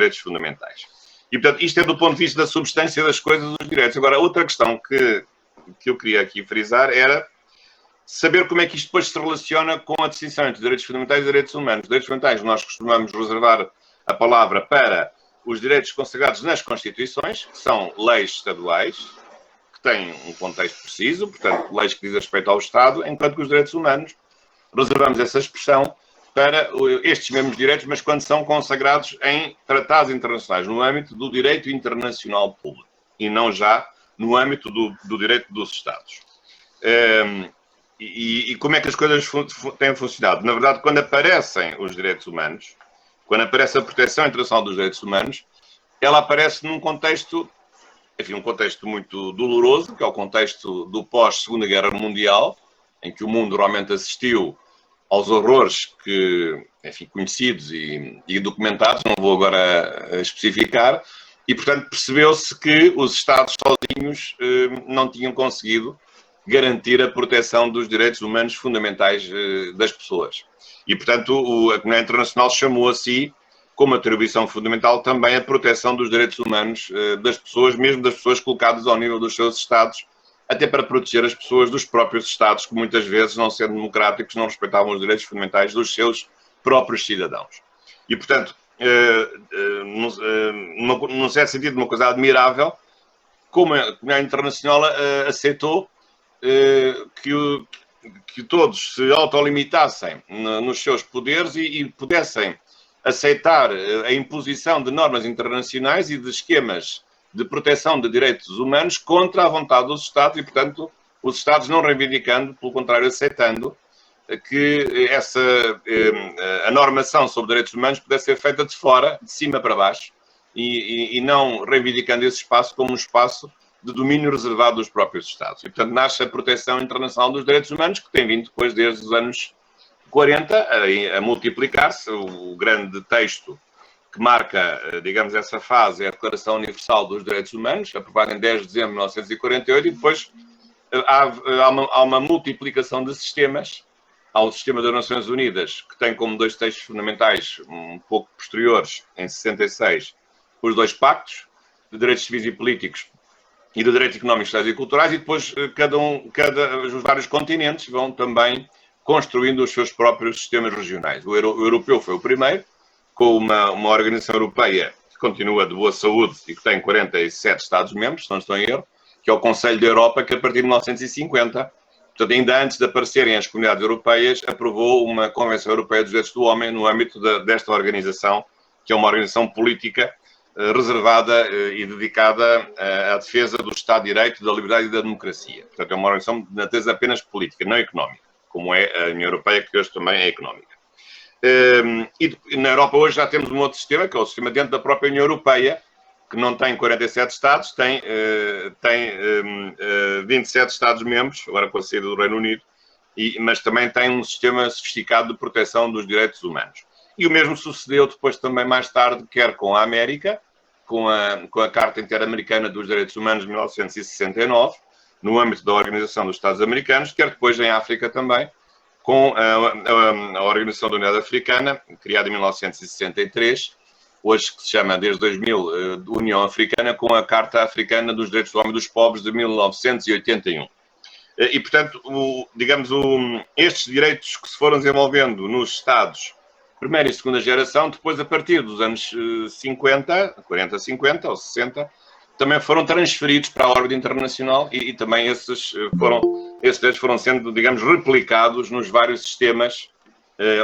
direitos fundamentais. E, portanto, isto é do ponto de vista da substância das coisas, dos direitos. Agora, outra questão que eu queria aqui frisar era saber como é que isto depois se relaciona com a distinção entre direitos fundamentais e direitos humanos. Direitos fundamentais, nós costumamos reservar a palavra para os direitos consagrados nas Constituições, que são leis estaduais, que têm um contexto preciso, portanto, leis que dizem respeito ao Estado, enquanto que os direitos humanos, reservamos essa expressão para estes mesmos direitos, mas quando são consagrados em tratados internacionais, no âmbito do direito internacional público, e não já no âmbito do direito dos Estados. E como é que as coisas têm funcionado? Na verdade, quando aparecem os direitos humanos, quando aparece a proteção internacional dos direitos humanos, ela aparece num contexto, enfim, um contexto muito doloroso, que é o contexto do pós-Segunda Guerra Mundial, em que o mundo realmente assistiu aos horrores que, enfim, conhecidos e documentados, não vou agora especificar, e, portanto, percebeu-se que os Estados sozinhos não tinham conseguido garantir a proteção dos direitos humanos fundamentais das pessoas. E, portanto, a comunidade internacional chamou a si, como atribuição fundamental, também a proteção dos direitos humanos das pessoas, mesmo das pessoas colocadas ao nível dos seus Estados, até para proteger as pessoas dos próprios Estados, que muitas vezes, não sendo democráticos, não respeitavam os direitos fundamentais dos seus próprios cidadãos. E, portanto, num certo sentido, uma coisa admirável, como a comunidade internacional aceitou que todos se autolimitassem nos seus poderes e pudessem aceitar a imposição de normas internacionais e de esquemas de proteção de direitos humanos contra a vontade dos Estados e, portanto, os Estados não reivindicando, pelo contrário, aceitando que a normação sobre direitos humanos pudesse ser feita de fora, de cima para baixo, e não reivindicando esse espaço como um espaço de domínio reservado dos próprios Estados. E, portanto, nasce a proteção internacional dos direitos humanos, que tem vindo depois, desde os anos 40, a multiplicar-se. O grande texto que marca, digamos, essa fase é a Declaração Universal dos Direitos Humanos, aprovada em 10 de dezembro de 1948, e depois há uma multiplicação de sistemas. Há o sistema das Nações Unidas, que tem como dois textos fundamentais, um pouco posteriores, em 66, os dois pactos de direitos civis e políticos e de direitos económicos, sociais e culturais, e depois os vários continentes vão também construindo os seus próprios sistemas regionais. O europeu foi o primeiro, com uma organização europeia que continua de boa saúde e que tem 47 Estados-membros, se não estou em erro, que é o Conselho da Europa, que a partir de 1950, portanto, ainda antes de aparecerem as comunidades europeias, aprovou uma Convenção Europeia dos Direitos do Homem no âmbito desta organização, que é uma organização política reservada e dedicada à defesa do Estado de Direito, da liberdade e da democracia. Portanto, é uma organização de natureza apenas política, não económica, como é a União Europeia, que hoje também é económica. E na Europa hoje já temos um outro sistema, que é o sistema dentro da própria União Europeia, que não tem 47 Estados, tem 27 Estados-membros, agora com a saída do Reino Unido, mas também tem um sistema sofisticado de proteção dos direitos humanos. E o mesmo sucedeu depois também mais tarde, quer com a América, com a Carta Interamericana dos Direitos Humanos de 1969, no âmbito da Organização dos Estados Americanos, quer depois em África também, com a Organização da Unidade Africana, criada em 1963, hoje que se chama, desde 2000, União Africana, com a Carta Africana dos Direitos do Homem e dos Povos de 1981. E, portanto, estes direitos que se foram desenvolvendo nos Estados, primeira e segunda geração, depois, a partir dos anos 40, 50 ou 60, também foram transferidos para a órbita internacional e também esses direitos foram sendo, digamos, replicados nos vários sistemas,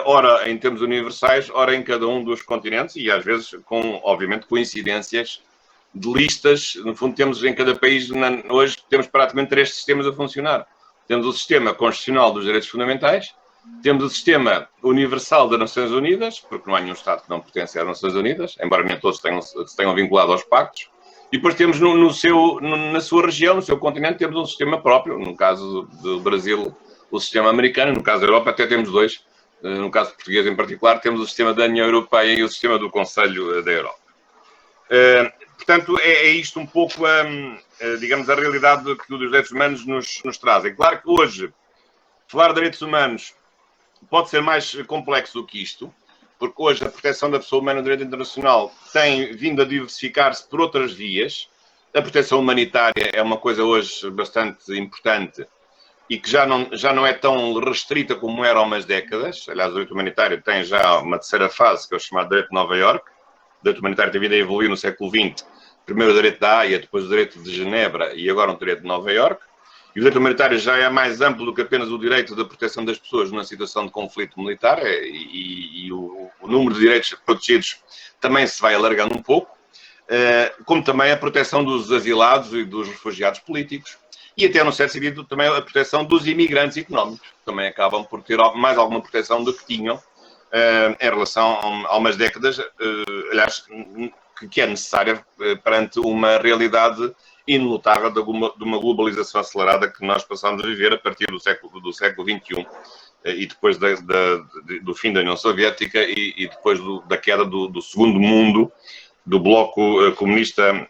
ora em termos universais, ora em cada um dos continentes e às vezes com, obviamente, coincidências de listas. No fundo, temos em cada país, hoje, temos praticamente 3 sistemas a funcionar. Temos o sistema constitucional dos direitos fundamentais, temos o sistema universal das Nações Unidas, porque não há nenhum Estado que não pertence às Nações Unidas, embora nem todos se tenham vinculado aos pactos. E depois temos na sua região, no seu continente, temos um sistema próprio. No caso do Brasil, o sistema americano. No caso da Europa, até temos 2. No caso português, em particular, temos o sistema da União Europeia e o sistema do Conselho da Europa. Portanto, é isto um pouco, digamos, a realidade que os direitos humanos nos trazem. Claro que hoje, falar de direitos humanos pode ser mais complexo do que isto, porque hoje a proteção da pessoa humana no direito internacional tem vindo a diversificar-se por outras vias. A proteção humanitária é uma coisa hoje bastante importante e que já não é tão restrita como era há umas décadas. Aliás, o direito humanitário tem já uma terceira fase, que é o chamado direito de Nova Iorque. O direito humanitário tem vindo a evoluir no século XX. Primeiro o direito da Haia, depois o direito de Genebra e agora o direito de Nova Iorque. E o direito humanitário já é mais amplo do que apenas o direito da proteção das pessoas numa situação de conflito militar e o número de direitos protegidos também se vai alargando um pouco, como também a proteção dos asilados e dos refugiados políticos. E até, num certo sentido, também a proteção dos imigrantes económicos. Também acabam por ter mais alguma proteção do que tinham em relação a umas décadas, aliás, que é necessária perante uma realidade inelutável de uma globalização acelerada que nós passamos a viver a partir do século XXI e depois do fim da União Soviética e depois da queda do segundo mundo, do bloco comunista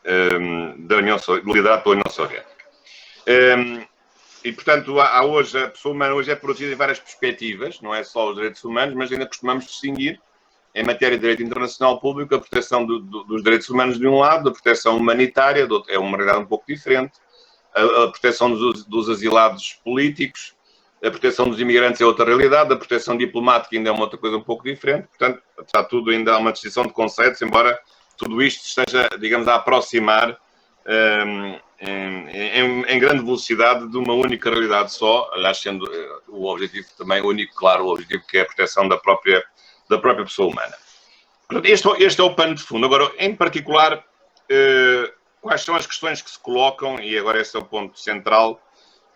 liderado pela União Soviética. E, portanto, hoje, a pessoa humana hoje é protegida em várias perspectivas, não é só os direitos humanos, mas ainda costumamos distinguir, em matéria de direito internacional público, a proteção dos direitos humanos de um lado, a proteção humanitária, é uma realidade um pouco diferente, a proteção dos asilados políticos, a proteção dos imigrantes é outra realidade, a proteção diplomática ainda é uma outra coisa um pouco diferente, portanto, está tudo ainda há uma distinção de conceitos, embora tudo isto esteja, digamos, a aproximar em grande velocidade de uma única realidade só, aliás, sendo o objetivo também único, claro, o objetivo que é a proteção da própria pessoa humana. Portanto, este é o pano de fundo. Agora, em particular, quais são as questões que se colocam, e agora esse é o ponto central,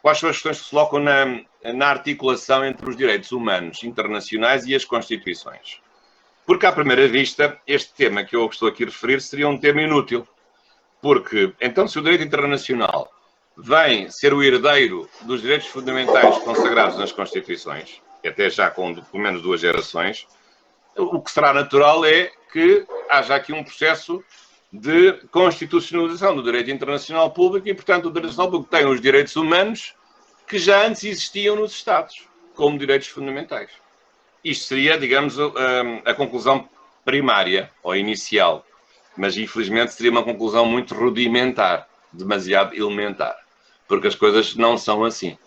quais são as questões que se colocam na articulação entre os direitos humanos internacionais e as constituições? Porque, à primeira vista, este tema que eu estou aqui a referir seria um tema inútil. Porque, então, se o direito internacional vem ser o herdeiro dos direitos fundamentais consagrados nas Constituições, até já com pelo menos 2 gerações, o que será natural é que haja aqui um processo de constitucionalização do direito internacional público e, portanto, o direito internacional público tem os direitos humanos que já antes existiam nos Estados, como direitos fundamentais. Isto seria, digamos, a conclusão primária ou inicial. Mas, infelizmente, seria uma conclusão muito rudimentar, demasiado elementar. Porque as coisas não são assim.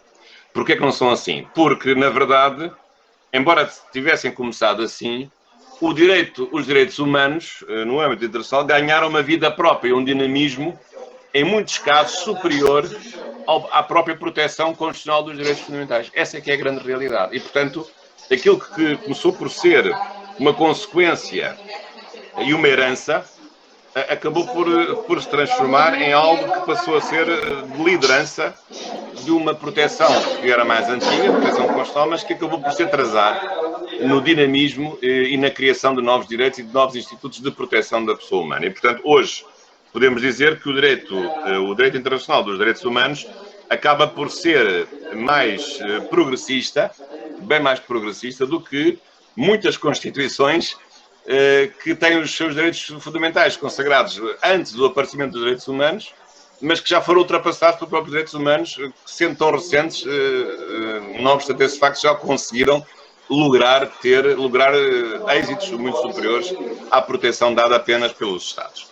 Porquê que não são assim? Porque, na verdade, embora tivessem começado assim, os direitos humanos, no âmbito internacional, ganharam uma vida própria, um dinamismo, em muitos casos, superior à própria proteção constitucional dos direitos fundamentais. Essa é que é a grande realidade. E, portanto, aquilo que começou por ser uma consequência e uma herança, acabou por se transformar em algo que passou a ser de liderança de uma proteção que era mais antiga, proteção constitucional, mas que acabou por se atrasar no dinamismo e na criação de novos direitos e de novos institutos de proteção da pessoa humana. E, portanto, hoje podemos dizer que o direito internacional dos direitos humanos acaba por ser mais progressista, bem mais progressista do que muitas constituições que têm os seus direitos fundamentais consagrados antes do aparecimento dos direitos humanos, mas que já foram ultrapassados pelos próprios direitos humanos, que, sendo tão recentes, não obstante esse facto, já conseguiram lograr êxitos muito superiores à proteção dada apenas pelos Estados.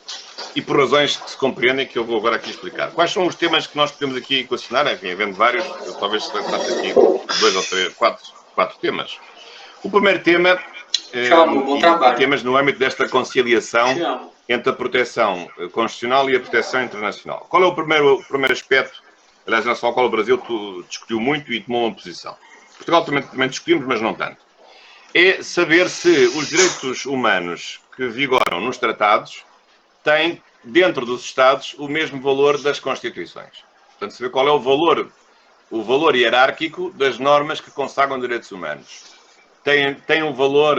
E por razões que se compreendem, que eu vou agora aqui explicar. Quais são os temas que nós podemos aqui equacionar? Enfim, havendo vários, eu talvez selecionasse aqui 2 ou 3, 4 temas. O primeiro tema, temas no âmbito desta conciliação entre a proteção constitucional e a proteção internacional. Qual é o primeiro aspecto, aliás, em relação ao qual o Brasil discutiu muito e tomou uma posição? Portugal também discutimos, mas não tanto. É saber se os direitos humanos que vigoram nos tratados têm, dentro dos Estados, o mesmo valor das Constituições. Portanto, saber qual é o valor hierárquico das normas que consagram direitos humanos. Tem um valor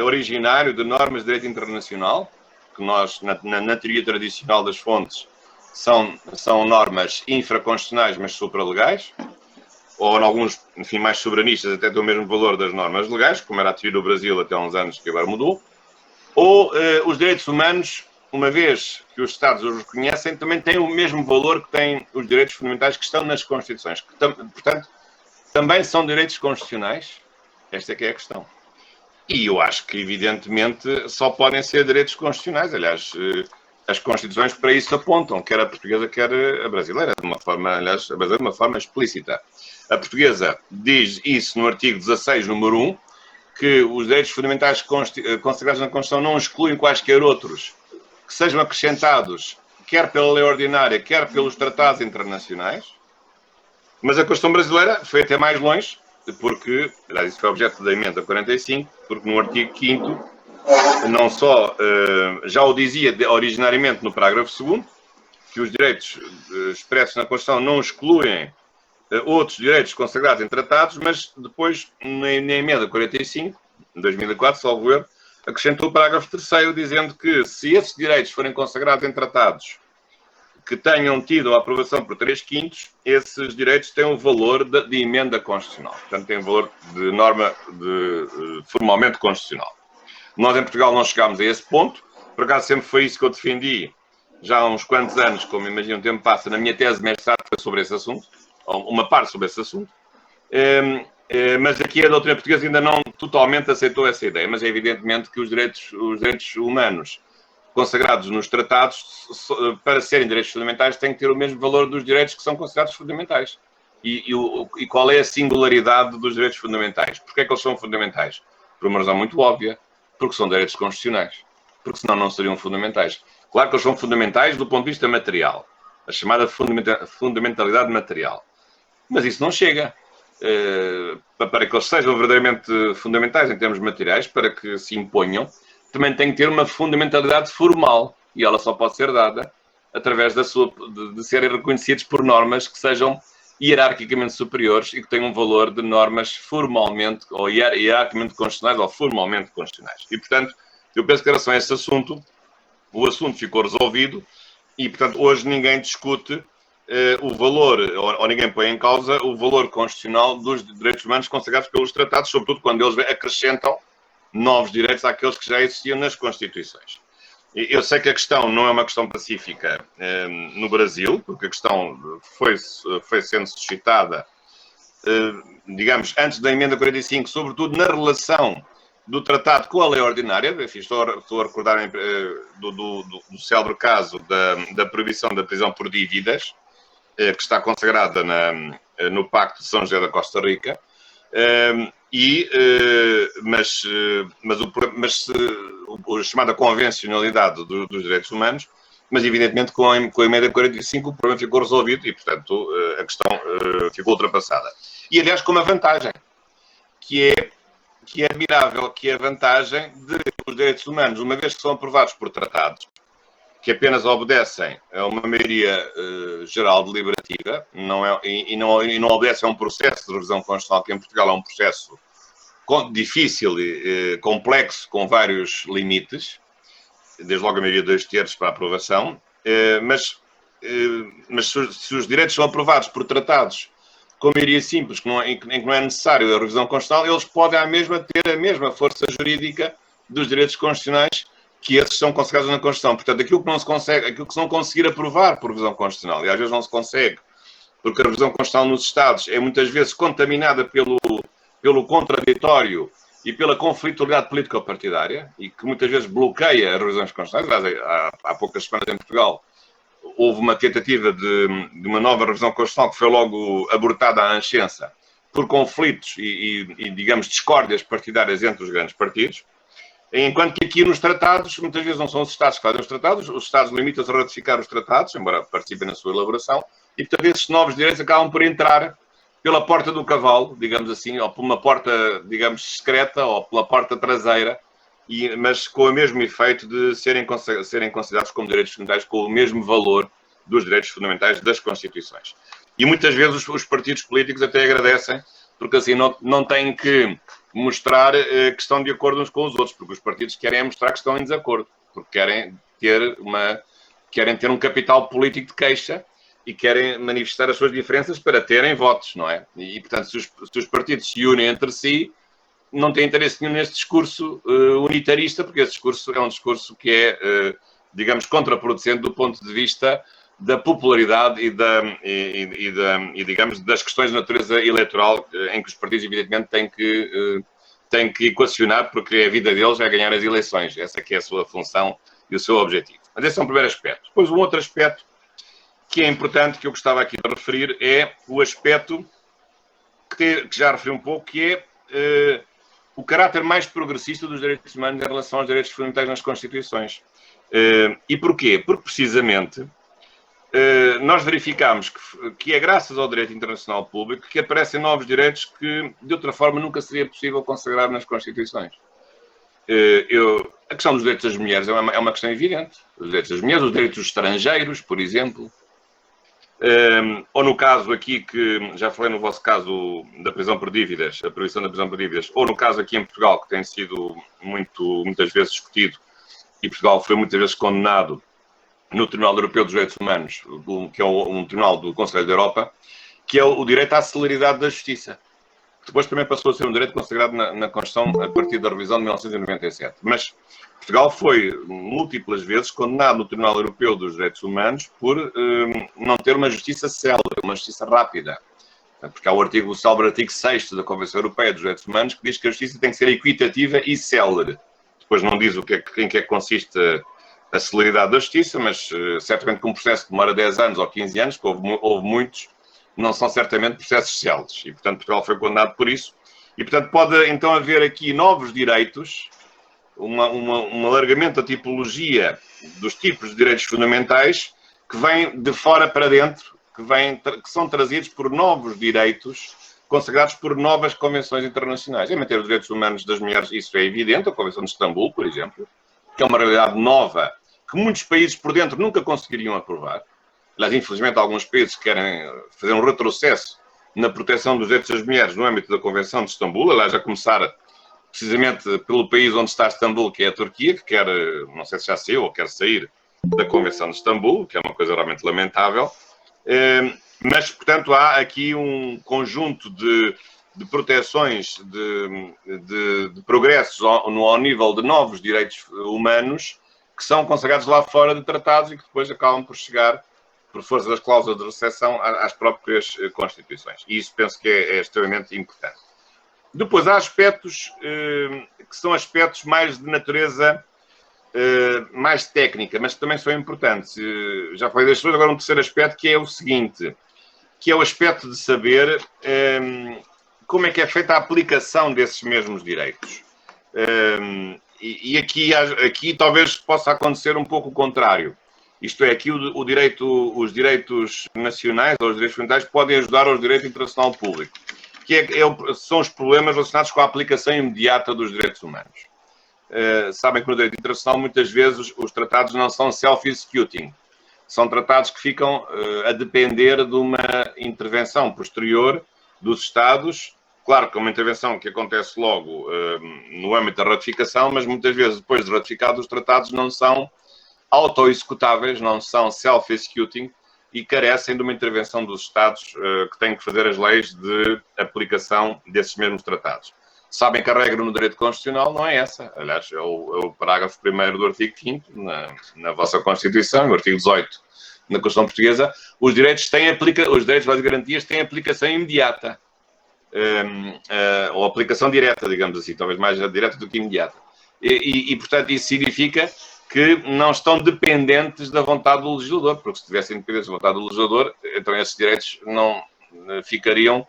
originário de normas de direito internacional, que nós, na teoria tradicional das fontes, são normas infraconstitucionais, mas supralegais, ou em alguns, enfim, mais soberanistas, até têm o mesmo valor das normas legais, como era a teoria do Brasil até há uns anos, que agora mudou, ou os direitos humanos, uma vez que os Estados os reconhecem, também têm o mesmo valor que têm os direitos fundamentais que estão nas Constituições, que, portanto, também são direitos constitucionais. Esta é que é a questão. E eu acho que, evidentemente, só podem ser direitos constitucionais. Aliás, as Constituições para isso apontam, quer a portuguesa, quer a brasileira, de uma forma, aliás, a brasileira de uma forma explícita. A portuguesa diz isso no artigo 16, número 1, que os direitos fundamentais consagrados na Constituição não excluem quaisquer outros que sejam acrescentados, quer pela lei ordinária, quer pelos tratados internacionais. Mas a Constituição brasileira foi até mais longe, porque, aliás, isso foi objeto da emenda 45, porque no artigo 5º não só já o dizia originariamente no parágrafo 2º, que os direitos expressos na Constituição não excluem outros direitos consagrados em tratados, mas depois, na emenda 45, em 2004, salvo erro, acrescentou o parágrafo 3º, dizendo que se esses direitos forem consagrados em tratados que tenham tido a aprovação por 3/5, esses direitos têm um valor de emenda constitucional. Portanto, têm um valor de norma formalmente constitucional. Nós, em Portugal, não chegámos a esse ponto. Por acaso, sempre foi isso que eu defendi já há uns quantos anos, como imagino o tempo passa, na minha tese de mestrado foi sobre esse assunto, uma parte sobre esse assunto. Mas aqui a doutrina portuguesa ainda não totalmente aceitou essa ideia, mas é evidentemente que os direitos humanos consagrados nos tratados, para serem direitos fundamentais, têm que ter o mesmo valor dos direitos que são considerados fundamentais. E qual é a singularidade dos direitos fundamentais? Porquê é que eles são fundamentais? Por uma razão muito óbvia, porque são direitos constitucionais. Porque senão não seriam fundamentais. Claro que eles são fundamentais do ponto de vista material, a chamada fundamentalidade material. Mas isso não chega. Para que eles sejam verdadeiramente fundamentais em termos materiais, para que se imponham, também tem que ter uma fundamentalidade formal. E ela só pode ser dada através de serem reconhecidos por normas que sejam hierarquicamente superiores e que tenham um valor de normas formalmente, ou hierarquicamente constitucionais, ou formalmente constitucionais. E, portanto, eu penso que em relação a esse assunto, o assunto ficou resolvido e, portanto, hoje ninguém discute o valor, ou ninguém põe em causa o valor constitucional dos direitos humanos consagrados pelos tratados, sobretudo quando eles acrescentam novos direitos àqueles que já existiam nas Constituições. Eu sei que a questão não é uma questão pacífica no Brasil, porque a questão foi sendo suscitada, digamos, antes da emenda 45, sobretudo na relação do tratado com a lei ordinária. Enfim, estou a recordar do célebre caso da proibição da prisão por dívidas, que está consagrada no Pacto de São José da Costa Rica, mas a chamada convencionalidade dos direitos humanos, mas evidentemente com a emenda 45 o problema ficou resolvido e, portanto, a questão ficou ultrapassada. E, aliás, com uma vantagem, que é admirável, que é a vantagem de os direitos humanos, uma vez que são aprovados por tratados, que apenas obedecem a uma maioria geral deliberativa, e não obedecem a um processo de revisão constitucional, que em Portugal é um processo difícil e complexo, com vários limites, desde logo a maioria de 2/3 para a aprovação, mas se os direitos são aprovados por tratados com maioria simples, em que não é necessário a revisão constitucional, eles podem ter a mesma força jurídica dos direitos constitucionais que esses são consagrados na Constituição. Portanto, aquilo que se não conseguir aprovar por revisão constitucional, e às vezes não se consegue, porque a revisão constitucional nos Estados é muitas vezes contaminada pelo contraditório e pela conflitualidade político-partidária, e que muitas vezes bloqueia as revisões constitucionais. Aliás, há poucas semanas em Portugal houve uma tentativa de uma nova revisão constitucional que foi logo abortada à anscença por conflitos e, digamos, discórdias partidárias entre os grandes partidos. Enquanto que aqui nos tratados, muitas vezes não são os Estados que fazem os Estados limitam-se a ratificar os tratados, embora participem na sua elaboração, e muitas vezes esses novos direitos acabam por entrar pela porta do cavalo, digamos assim, ou por uma porta, digamos, secreta, ou pela porta traseira, mas com o mesmo efeito de serem considerados como direitos fundamentais, com o mesmo valor dos direitos fundamentais das Constituições. E muitas vezes os partidos políticos até agradecem, porque assim não têm que mostrar que estão de acordo uns com os outros, porque os partidos querem mostrar que estão em desacordo, porque querem ter um capital político de queixa e querem manifestar as suas diferenças para terem votos, não é? E portanto, se os partidos se unem entre si, não têm interesse nenhum neste discurso unitarista, porque esse discurso é um discurso que é, digamos, contraproducente do ponto de vista da popularidade digamos, das questões de natureza eleitoral, em que os partidos, evidentemente, têm tem que equacionar, porque a vida deles é ganhar as eleições. Essa que é a sua função e o seu objetivo. Mas esse é um primeiro aspecto. Depois, um outro aspecto que é importante, que eu gostava aqui de referir, é o aspecto que já referi um pouco, que é o caráter mais progressista dos direitos humanos em relação aos direitos fundamentais nas Constituições. E porquê? Porque, precisamente, nós verificamos que é graças ao direito internacional público que aparecem novos direitos que, de outra forma, nunca seria possível consagrar nas Constituições. A questão dos direitos das mulheres é uma questão evidente. Os direitos das mulheres, os direitos dos estrangeiros, por exemplo. Ou no caso aqui, que já falei no vosso caso da prisão por dívidas, a proibição da prisão por dívidas, ou no caso aqui em Portugal, que tem sido muitas vezes discutido, e Portugal foi muitas vezes condenado no Tribunal Europeu dos Direitos Humanos, que é um tribunal do Conselho da Europa, que é o direito à celeridade da justiça. Depois também passou a ser um direito consagrado na Constituição a partir da revisão de 1997. Mas Portugal foi múltiplas vezes condenado no Tribunal Europeu dos Direitos Humanos por não ter uma justiça célere, uma justiça rápida. Porque há o célebre artigo 6º da Convenção Europeia dos Direitos Humanos que diz que a justiça tem que ser equitativa e célere. Depois não diz em que é que consiste a celeridade da justiça, mas certamente que um processo que demora 10 anos ou 15 anos, que houve muitos, não são certamente processos céleres. E, portanto, Portugal foi condenado por isso. E, portanto, pode então haver aqui novos direitos, um alargamento da tipologia dos tipos de direitos fundamentais que vêm de fora para dentro, que são trazidos por novos direitos consagrados por novas convenções internacionais. Em matéria dos direitos humanos das mulheres, isso é evidente. A Convenção de Istambul, por exemplo, que é uma realidade nova que muitos países por dentro nunca conseguiriam aprovar. Aliás, infelizmente, alguns países querem fazer um retrocesso na proteção dos direitos das mulheres no âmbito da Convenção de Istambul. Aliás, a começar precisamente pelo país onde está Istambul, que é a Turquia, que quer, não sei se já saiu ou quer sair da Convenção de Istambul, que é uma coisa realmente lamentável. Mas, portanto, há aqui um conjunto de proteções, de progressos ao nível de novos direitos humanos que são consagrados lá fora de tratados e que depois acabam por chegar, por força das cláusulas de recepção, às próprias Constituições. E isso penso que é extremamente importante. Depois há aspectos que são aspectos mais de natureza mais técnica, mas que também são importantes. Já falei das coisas, agora um terceiro aspecto que é o seguinte, que é o aspecto de saber como é que é feita a aplicação desses mesmos direitos. E aqui talvez possa acontecer um pouco o contrário. Isto é, aqui os direitos nacionais ou os direitos fundamentais podem ajudar ao direito internacional público, que são os problemas relacionados com a aplicação imediata dos direitos humanos. Sabem que no direito internacional muitas vezes os tratados não são self-executing. São tratados que ficam a depender de uma intervenção posterior dos Estados. Claro que é uma intervenção que acontece logo no âmbito da ratificação, mas muitas vezes depois de ratificados os tratados não são auto-executáveis, não são self-executing e carecem de uma intervenção dos Estados que têm que fazer as leis de aplicação desses mesmos tratados. Sabem que a regra no direito constitucional não é essa. Aliás, é o parágrafo 1º do artigo 5º na vossa Constituição, o artigo 18 na Constituição Portuguesa, os direitos e garantias têm aplicação imediata. Ou aplicação direta, digamos assim, talvez mais direta do que imediata. E, portanto, isso significa que não estão dependentes da vontade do legislador, porque se estivessem dependentes da vontade do legislador, então esses direitos não ficariam,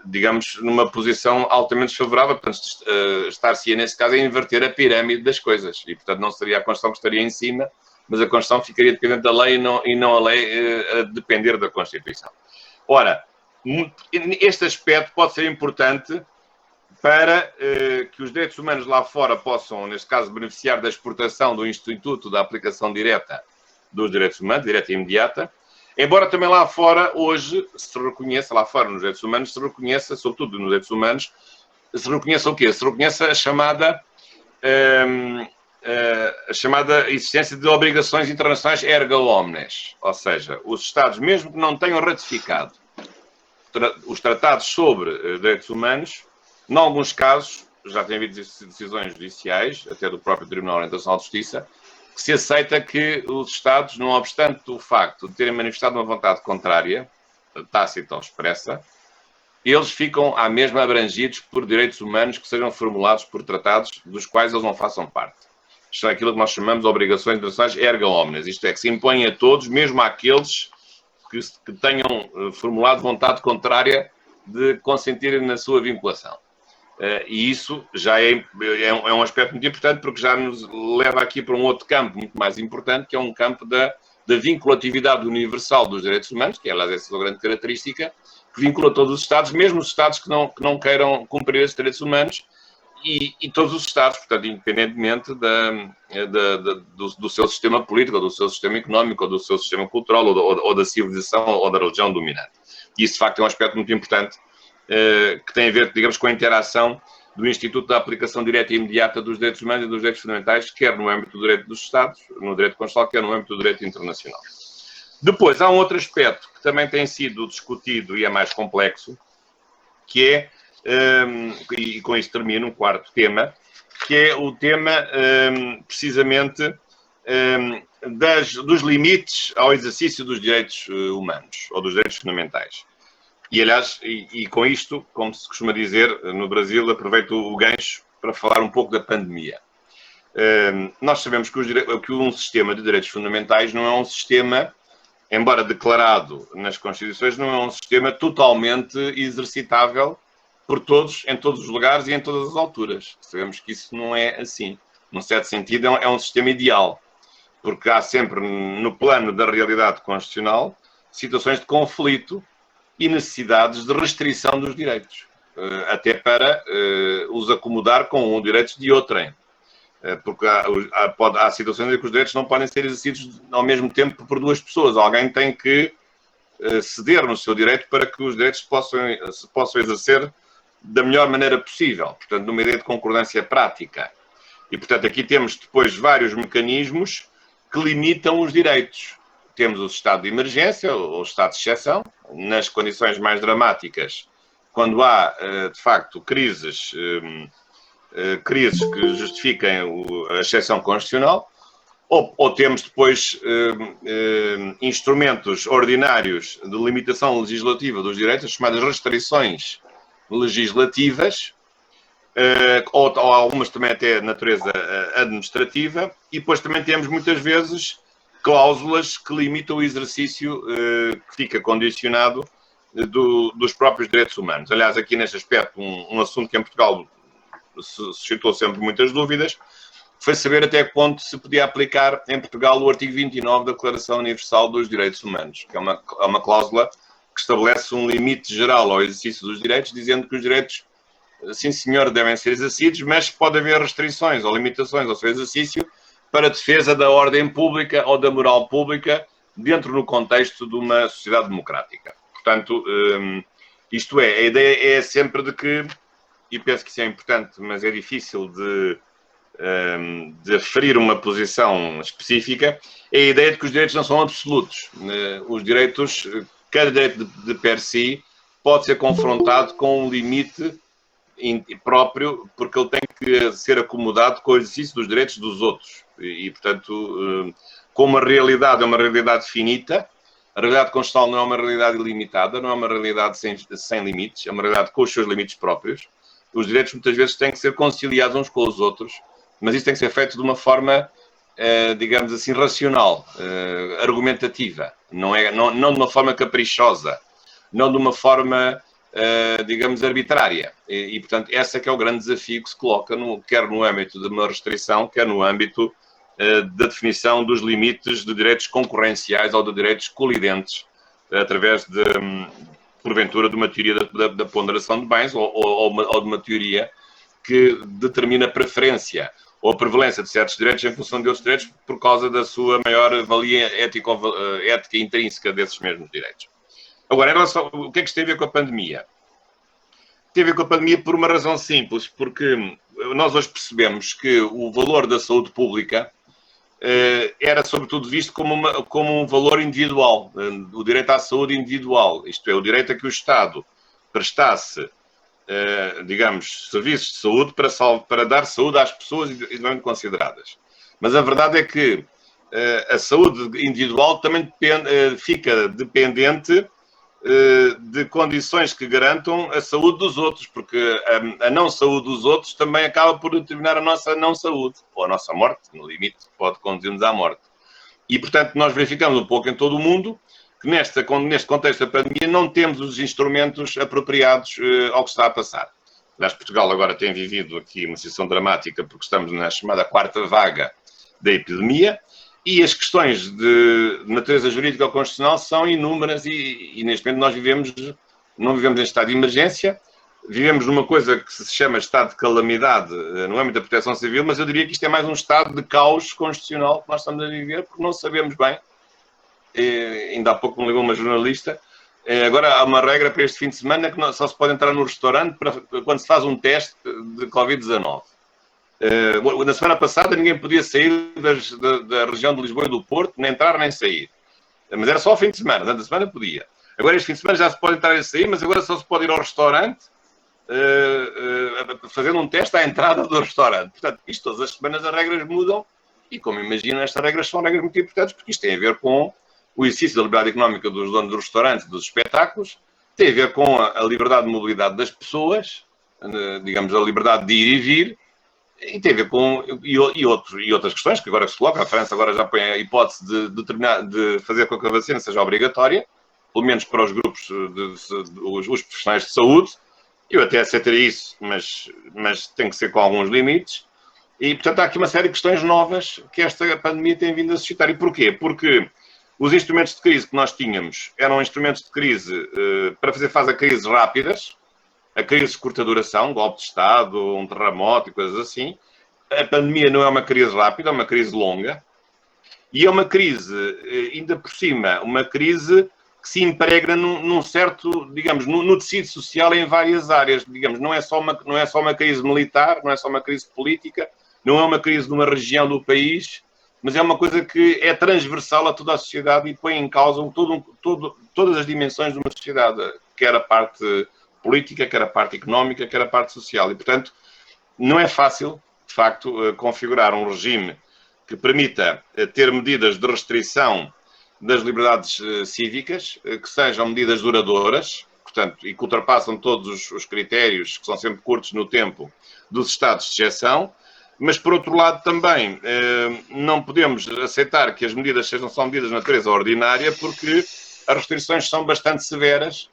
digamos, numa posição altamente desfavorável. Portanto, estar-se-ia, nesse caso, a inverter a pirâmide das coisas. E, portanto, não seria a Constituição que estaria em cima, mas a Constituição ficaria dependente da lei e não a lei a depender da Constituição. Ora, este aspecto pode ser importante para que os direitos humanos lá fora possam, neste caso, beneficiar da exportação do Instituto da Aplicação Direta dos Direitos Humanos, direta e imediata, embora também lá fora, hoje, se reconheça, lá fora nos direitos humanos, se reconheça, sobretudo nos direitos humanos, se reconheça o quê? Se reconheça a chamada existência de obrigações internacionais erga omnes, ou seja, os Estados, mesmo que não tenham ratificado os tratados sobre direitos humanos, em alguns casos, já tem havido decisões judiciais, até do próprio Tribunal Internacional de Justiça, que se aceita que os Estados, não obstante o facto de terem manifestado uma vontade contrária, tácita ou expressa, eles ficam à mesma abrangidos por direitos humanos que sejam formulados por tratados dos quais eles não façam parte. Isto é aquilo que nós chamamos de obrigações internacionais erga omnes, isto é, que se impõem a todos, mesmo àqueles que tenham formulado vontade contrária de consentirem na sua vinculação. E isso já é um aspecto muito importante, porque já nos leva aqui para um outro campo muito mais importante, que é um campo da vinculatividade universal dos direitos humanos, que aliás essa é a grande característica, que vincula todos os Estados, mesmo os Estados que não queiram cumprir esses direitos humanos, e todos os Estados, portanto, independentemente do seu sistema político, ou do seu sistema económico, ou do seu sistema cultural, ou da civilização, ou da religião dominante. E isso, de facto, é um aspecto muito importante, que tem a ver, digamos, com a interação do Instituto da Aplicação Direta e Imediata dos Direitos Humanos e dos Direitos Fundamentais, quer no âmbito do direito dos Estados, no direito constitucional, quer no âmbito do direito internacional. Depois, há um outro aspecto que também tem sido discutido e é mais complexo, que é, e com isso termino, um quarto tema, que é o tema, precisamente, dos limites ao exercício dos direitos humanos, ou dos direitos fundamentais. E, aliás, e com isto, como se costuma dizer no Brasil, aproveito o gancho para falar um pouco da pandemia. Nós sabemos que um sistema de direitos fundamentais não é um sistema, embora declarado nas Constituições, não é um sistema totalmente exercitável por todos, em todos os lugares e em todas as alturas. Sabemos que isso não é assim. Num certo sentido, é um sistema ideal, porque há sempre, no plano da realidade constitucional, situações de conflito e necessidades de restrição dos direitos, até para os acomodar com direitos de outrem. Porque há situações em que os direitos não podem ser exercidos ao mesmo tempo por duas pessoas. Alguém tem que ceder no seu direito para que os direitos se possam exercer da melhor maneira possível. Portanto, numa ideia de concordância prática. E, portanto, aqui temos depois vários mecanismos que limitam os direitos. Temos o estado de emergência, ou o estado de exceção, nas condições mais dramáticas, quando há, de facto, crises que justifiquem a exceção constitucional, ou temos depois instrumentos ordinários de limitação legislativa dos direitos, as chamadas restrições legislativas, ou algumas também até de natureza administrativa, e depois também temos muitas vezes cláusulas que limitam o exercício que fica condicionado dos próprios direitos humanos. Aliás, aqui neste aspecto, um assunto que em Portugal suscitou sempre muitas dúvidas, foi saber até que ponto se podia aplicar em Portugal o artigo 29 da Declaração Universal dos Direitos Humanos, que é uma cláusula que estabelece um limite geral ao exercício dos direitos, dizendo que os direitos, sim senhor, devem ser exercidos, mas pode haver restrições ou limitações ao seu exercício para a defesa da ordem pública ou da moral pública dentro do contexto de uma sociedade democrática. Portanto, isto é, a ideia é sempre de que, e penso que isso é importante, mas é difícil de aferir uma posição específica, é a ideia de que os direitos não são absolutos. Os direitos, cada direito de per si, pode ser confrontado com um limite próprio, porque ele tem que ser acomodado com o exercício dos direitos dos outros. E portanto, como a realidade é uma realidade finita, a realidade constitucional não é uma realidade ilimitada, não é uma realidade sem limites, é uma realidade com os seus limites próprios. Os direitos muitas vezes têm que ser conciliados uns com os outros, mas isso tem que ser feito de uma forma, digamos assim, racional, argumentativa, não de uma forma caprichosa, não de uma forma, digamos, arbitrária. E, portanto, esse é que é o grande desafio que se coloca, quer no âmbito de uma restrição, quer no âmbito da definição dos limites de direitos concorrenciais ou de direitos colidentes, através de, porventura, de uma teoria da ponderação de bens ou de uma teoria que determina a preferência ou a prevalência de certos direitos em função de outros direitos por causa da sua maior valia ética intrínseca desses mesmos direitos. Agora, em relação, o que é que isto tem a ver com a pandemia? Tem a ver com a pandemia por uma razão simples, porque nós hoje percebemos que o valor da saúde pública era sobretudo visto como um valor individual, o direito à saúde individual, isto é, o direito a que o Estado prestasse, digamos, serviços de saúde para dar saúde às pessoas individualmente consideradas. Mas a verdade é que a saúde individual também fica dependente de condições que garantam a saúde dos outros, porque a não saúde dos outros também acaba por determinar a nossa não saúde, ou a nossa morte, no limite, pode conduzir-nos à morte. E, portanto, nós verificamos um pouco em todo o mundo que neste contexto da pandemia não temos os instrumentos apropriados ao que está a passar. Aliás, Portugal agora tem vivido aqui uma situação dramática porque estamos na chamada quarta vaga da epidemia, e as questões de natureza jurídica ou constitucional são inúmeras e neste momento nós não vivemos em estado de emergência, vivemos numa coisa que se chama estado de calamidade no âmbito da proteção civil, mas eu diria que isto é mais um estado de caos constitucional que nós estamos a viver, porque não sabemos bem. Ainda há pouco me ligou uma jornalista, agora há uma regra para este fim de semana que só se pode entrar no restaurante quando se faz um teste de Covid-19. Na semana passada ninguém podia sair da região de Lisboa e do Porto, nem entrar nem sair. Mas era só ao fim de semana, durante a semana podia. Agora este fim de semana já se pode entrar e sair, mas agora só se pode ir ao restaurante fazendo um teste à entrada do restaurante. Portanto, isto todas as semanas as regras mudam e, como imagino, estas regras são regras muito importantes porque isto tem a ver com o exercício da liberdade económica dos donos dos restaurantes e dos espetáculos, tem a ver com a liberdade de mobilidade das pessoas, digamos, a liberdade de ir e vir, e tem a ver com outras questões que agora se colocam. A França agora já põe a hipótese de fazer com que a vacina seja obrigatória, pelo menos para os grupos, os profissionais de saúde. Eu até aceitaria isso, mas tem que ser com alguns limites. E, portanto, há aqui uma série de questões novas que esta pandemia tem vindo a suscitar. E porquê? Porque os instrumentos de crise que nós tínhamos eram instrumentos de crise para fazer face a crises rápidas, a crise de curta duração, golpe de Estado, um terremoto e coisas assim. A pandemia não é uma crise rápida, é uma crise longa. E é uma crise, ainda por cima, uma crise que se impregna num certo, digamos, no tecido social em várias áreas. Digamos, não é só uma crise militar, não é só uma crise política, não é uma crise numa região do país, mas é uma coisa que é transversal a toda a sociedade e põe em causa todas as dimensões de uma sociedade, quer a parte política, quer a parte económica, quer a parte social. E, portanto, não é fácil, de facto, configurar um regime que permita ter medidas de restrição das liberdades cívicas, que sejam medidas duradouras, portanto, e que ultrapassam todos os critérios, que são sempre curtos no tempo, dos estados de exceção. Mas, por outro lado, também não podemos aceitar que as medidas sejam só medidas de natureza ordinária, porque as restrições são bastante severas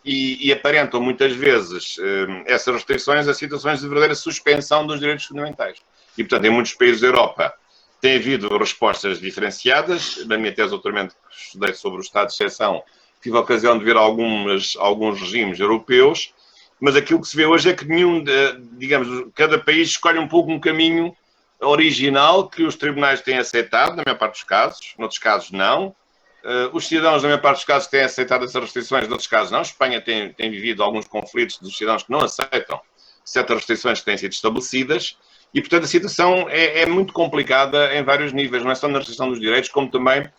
e aparentam muitas vezes essas restrições a situações de verdadeira suspensão dos direitos fundamentais. E, portanto, em muitos países da Europa tem havido respostas diferenciadas. Na minha tese de doutoramento, que estudei sobre o estado de exceção, tive a ocasião de ver alguns regimes europeus, mas aquilo que se vê hoje é que digamos, cada país escolhe um pouco um caminho original que os tribunais têm aceitado, na maior parte dos casos, noutros casos não. Os cidadãos, na maior parte dos casos, têm aceitado essas restrições, noutros casos não. A Espanha tem vivido alguns conflitos dos cidadãos que não aceitam certas restrições que têm sido estabelecidas e, portanto, a situação é muito complicada em vários níveis, não é só na restrição dos direitos, como também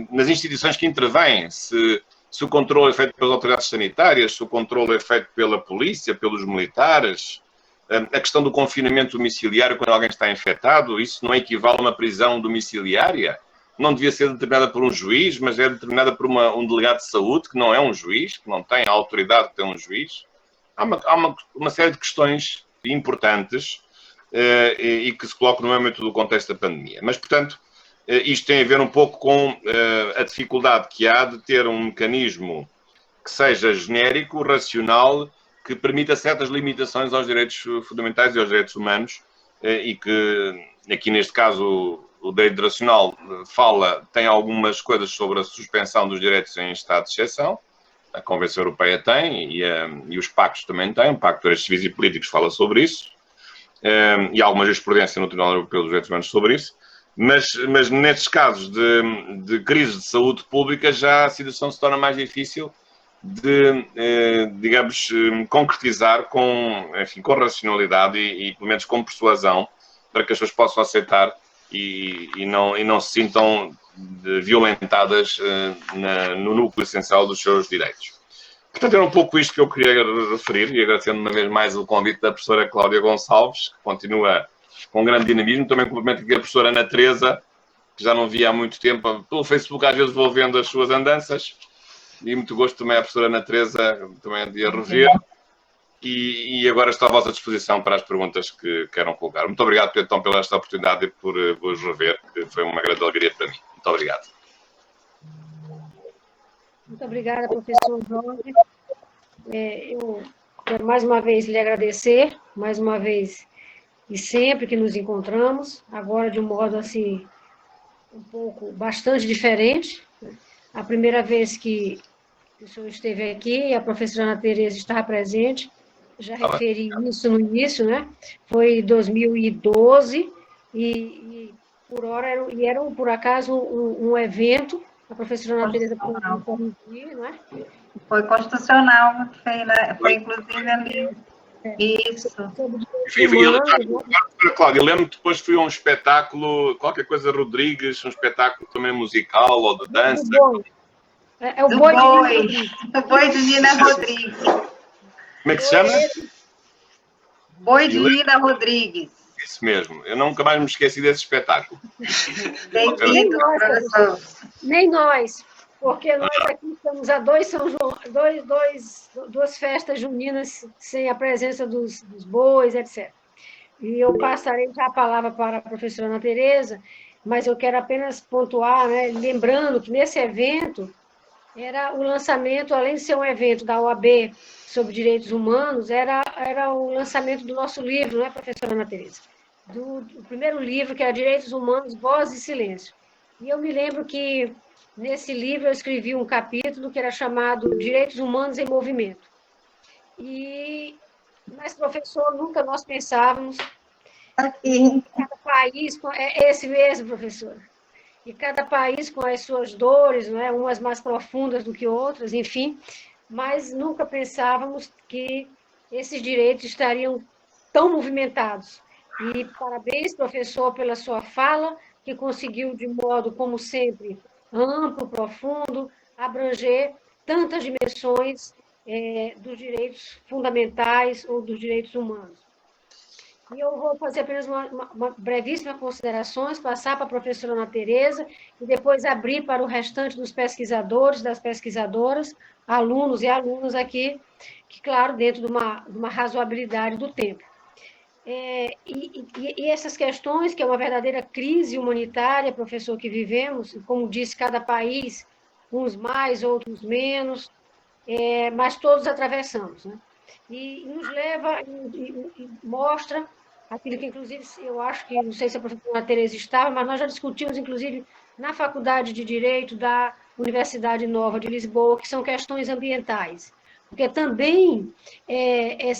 nas instituições que intervêm. Se o controle é feito pelas autoridades sanitárias, se o controle é feito pela polícia, pelos militares, a questão do confinamento domiciliário quando alguém está infectado, isso não equivale a uma prisão domiciliária? Não devia ser determinada por um juiz, mas é determinada por um delegado de saúde, que não é um juiz, que não tem a autoridade que tem um juiz. Há uma série de questões importantes e que se colocam no âmbito do contexto da pandemia. Mas, portanto, isto tem a ver um pouco com a dificuldade que há de ter um mecanismo que seja genérico, racional, que permita certas limitações aos direitos fundamentais e aos direitos humanos e que, aqui neste caso, o direito racional tem algumas coisas sobre a suspensão dos direitos em estado de exceção. A Convenção Europeia tem e os pactos também têm. O Pacto de Direitos Civis e Políticos fala sobre isso. E há alguma jurisprudência no Tribunal Europeu dos Direitos Humanos sobre isso. Mas nestes casos de crise de saúde pública já a situação se torna mais difícil de, digamos, concretizar com racionalidade e, pelo menos, com persuasão para que as pessoas possam aceitar e não se sintam violentadas no núcleo essencial dos seus direitos. Portanto, era um pouco isto que eu queria referir, e agradecendo uma vez mais o convite da professora Cláudia Gonçalves, que continua com grande dinamismo. Também cumprimento aqui a professora Ana Teresa, que já não via há muito tempo. Pelo Facebook às vezes vou vendo as suas andanças, E muito gosto também à professora Ana Teresa, também de a rever. E agora estou à vossa disposição para as perguntas que queiram colocar. Muito obrigado, então, pela esta oportunidade e por vos rever, que foi uma grande alegria para mim. Muito obrigado. Muito obrigada, professor Jorge. Eu quero mais uma vez lhe agradecer, mais uma vez e sempre que nos encontramos, agora de um modo assim, bastante diferente. A primeira vez que o senhor esteve aqui, a professora Ana Tereza estava presente, já referi isso no início, né? Foi em 2012, e era por acaso um evento, a professora Ana Tereza pode me corrigir, não é? Foi constitucional, foi inclusive ali. Isso. Cláudia, eu lembro que depois fui a um espetáculo, qualquer coisa Rodrigues, um espetáculo também musical ou de dança. É o Boi de Nina Rodrigues. Como é que se chama? Boi de Nina Rodrigues. Isso mesmo. Eu nunca mais me esqueci desse espetáculo. Bem-vindo, professor. Nem nós, porque nós aqui estamos a duas festas juninas sem a presença dos bois, etc. E eu passarei já a palavra para a professora Ana Tereza, mas eu quero apenas pontuar, né, lembrando que nesse evento era o lançamento, além de ser um evento da OAB sobre direitos humanos, era o lançamento do nosso livro, né, professora Ana Tereza? Do primeiro livro, que era Direitos Humanos, Voz e Silêncio. E eu me lembro que, nesse livro, eu escrevi um capítulo que era chamado Direitos Humanos em Movimento. Mas, professor, nunca nós pensávamos que cada país... É esse mesmo, professor. E cada país com as suas dores, não é? Umas mais profundas do que outras, enfim, mas nunca pensávamos que esses direitos estariam tão movimentados. E parabéns, professor, pela sua fala, que conseguiu, de modo, como sempre, amplo, profundo, abranger tantas dimensões dos direitos fundamentais ou dos direitos humanos. E eu vou fazer apenas uma brevíssima considerações, passar para a professora Ana Tereza, e depois abrir para o restante dos pesquisadores, das pesquisadoras, alunos e alunas aqui, que, claro, dentro de uma razoabilidade do tempo. E essas questões, que é uma verdadeira crise humanitária, professor, que vivemos, como disse, cada país, uns mais, outros menos, mas todos atravessamos, né? E nos leva e mostra aquilo que, inclusive, eu acho que, não sei se a professora Tereza estava, mas nós já discutimos, inclusive, na Faculdade de Direito da Universidade Nova de Lisboa, que são questões ambientais. Porque também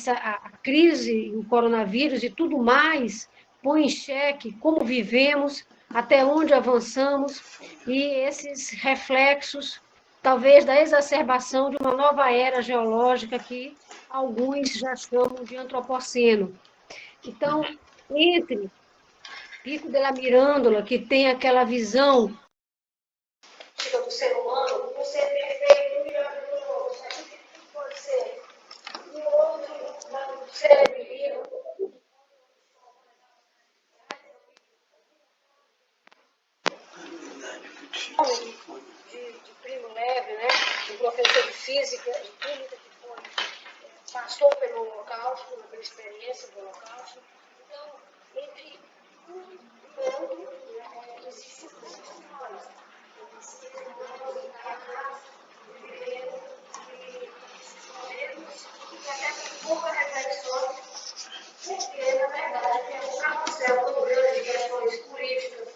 a crise, o coronavírus e tudo mais põe em xeque como vivemos, até onde avançamos, e esses reflexos talvez da exacerbação de uma nova era geológica que alguns já chamam de antropoceno. Então, entre Pico della Mirandola, que tem aquela visão do ser humano, um ser perfeito, miraculoso, pode ser, e o outro, um cérebro livre, de primo leve, né? Um professor de física, de química, que passou pelo Holocausto, pela experiência do Holocausto. Então, entre um e outro, existem questões. Seres humanos encarnados, vivendo, e problemas, e até com pouca reflexão, porque, na verdade, temos um carrossel tão grande de questões políticas,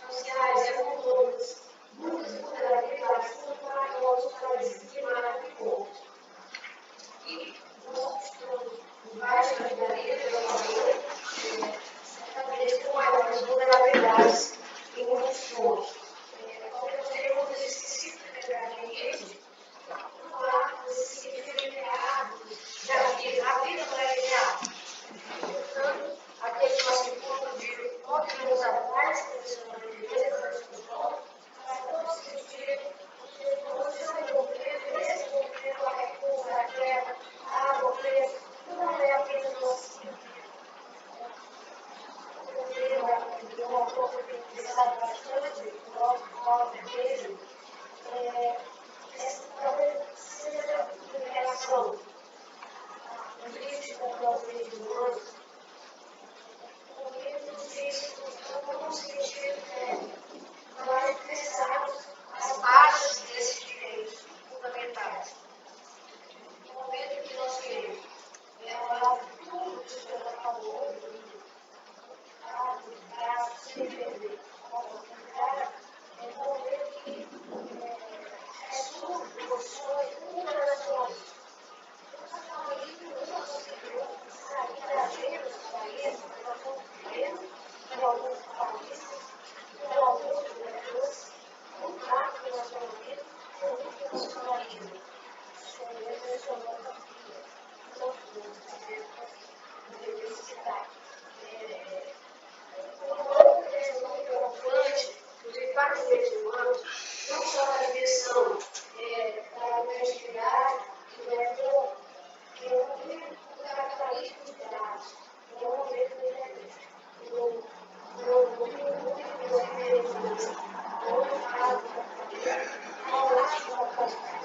sociais, econômicas, muitas vulnerabilidades, tanto para os países primários e outros. E nós estamos debaixo da vida pela família,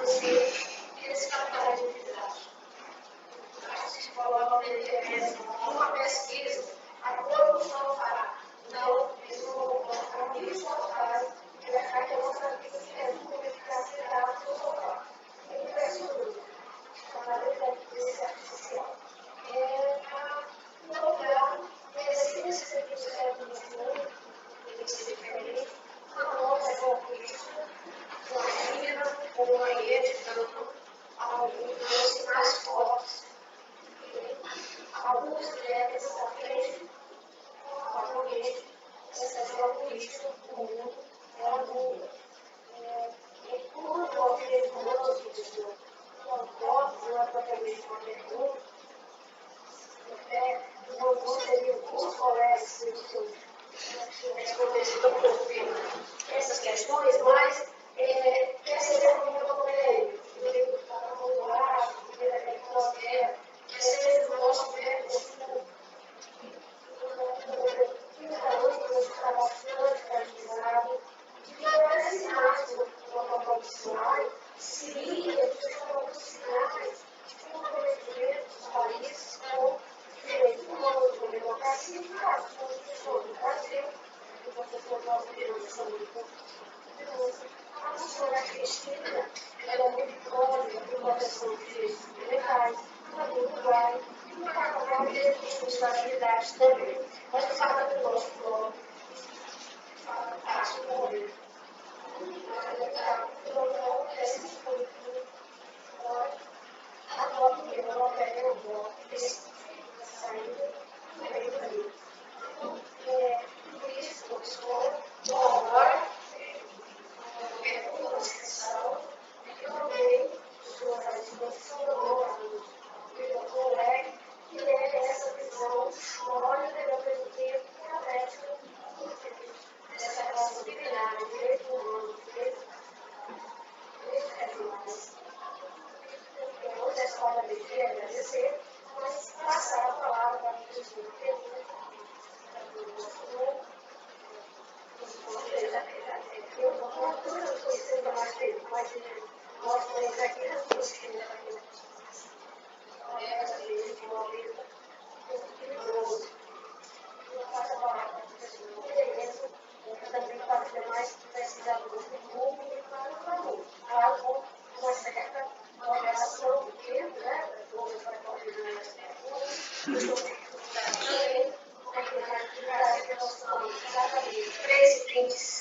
esse capitais de utilidade. Se coloca na internet uma pesquisa, a produção fará. Não, isso não faz. E vai ficar que a nossa vida se resume a ficar sentado no sofá. Impressionante. A inteligência artificial. Não dá, esse serviço é muito diferente. A nossa conquista, uma vida, uma edição, alguns mais fortes. Alguns devem à frente, atualmente, essa geopolítica do mundo, ela muda. E quando eu vejo humanos que não propriamente uma pergunta, não gostaria que os colegas respondessem tão pouco essas questões, mas essa é a minha opinião. Eu acho que nós queremos que seja o nosso método de estudo. Está bastante fragilizado. E agora, esse máximo do protocolo de Sinai seria dos sinais de comprometimento dos países com direitos humanos, com democracia, e caso a Constituição do Brasil, que vocês não viram, são muito a professora Cristina, ela é muito próxima de proteção de direitos fundamentais, no Uruguai, e no Paraguai, desde as estabilidades também. Mas fala do nosso bloco, fala do passo do momento. Então, essa disposição, a bloco de Europeia é um bloco específico da saída do Reino Unido. Por isso, eu estou agora, uma discussão, e também sua disposição da norma, do colega, que é essa visão histórica e ao mesmo tempo prática dessa relação binária, direito humano, direito regionais. Eu já estava de agradecer, mas passar a palavra para a professora Pedro. Eu não estou sendo mais feito, mas nós temos aqui as duas que essa vez de uma vida perigosa. Eu faço a palavra para a professora Tereza, também para ter mais pesquisadores do mundo e para o valor. Algo com uma certa organização do tempo, né? Todas para coordenar as perguntas. Também, aqui no Brasil, nós estamos exatamente 13h25.